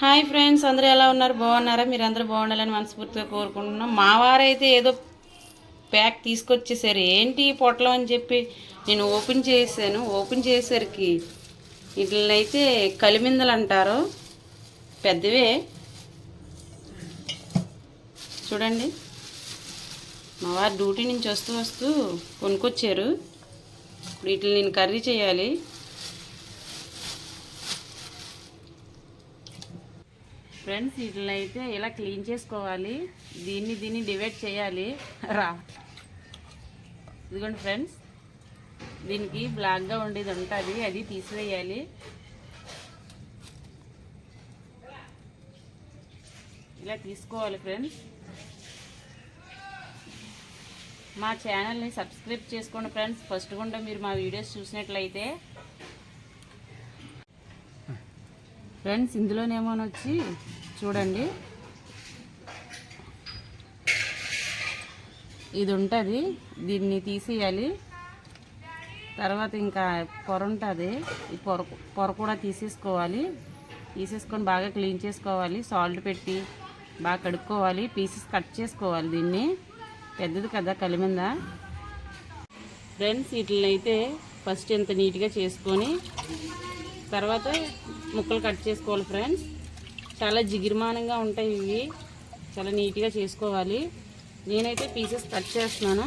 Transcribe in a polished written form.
Hi friends, అందరూ ఎలా ఉన్నారు? బాగున్నారా? మీరు అందరూ బాగుండాలని మనస్ఫూర్తిగా కోరుకుంటున్నాం. మా వారైతే ఏదో ప్యాక్ తీసుకొచ్చేసారు. ఏంటి పొట్లం అని చెప్పి నేను ఓపెన్ చేశాను. ఓపెన్ చేసేసరికి వీటినైతే కలిమిందలు అంటారు, పెద్దవే చూడండి. మా వారు డ్యూటీ నుంచి వస్తూ కొనుక్కొచ్చారు. వీటిని నేను కర్రీ చేయాలి. ఫ్రెండ్స్, వీటిని అయితే ఇలా క్లీన్ చేసుకోవాలి. దీన్ని డివైడ్ చేయాలి. ఇదిగోండి ఫ్రెండ్స్, దీనికి బ్లాక్గా ఉండేది ఉంటుంది, అది తీసివేయాలి. ఇలా తీసుకోవాలి ఫ్రెండ్స్. మా ఛానల్ని సబ్స్క్రైబ్ చేసుకోండి ఫ్రెండ్స్. ఫస్ట్ గుండా మీరు మా వీడియోస్ చూసినట్లయితే ఫ్రెండ్స్, ఇందులోనేమోనొచ్చి చూడండి, ఇది ఉంటుంది, దీన్ని తీసేయాలి. తర్వాత ఇంకా పొర ఉంటుంది, ఈ పొర కూడా తీసేసుకొని బాగా క్లీన్ చేసుకోవాలి. సాల్ట్ పెట్టి బాగా కడుక్కోవాలి. పీసెస్ కట్ చేసుకోవాలి. దీన్ని పెద్దది కదా కలిమింద. ఫ్రెండ్స్, వీటిని అయితే ఫస్ట్ ఎంత నీట్గా చేసుకొని తర్వాత ముక్కలు కట్ చేసుకోవాలి. ఫ్రెండ్స్, చాలా జిగిరిమానంగా ఉంటాయి ఇవి, చాలా నీట్గా చేసుకోవాలి. నేనైతే పీసెస్ కట్ చేస్తున్నాను.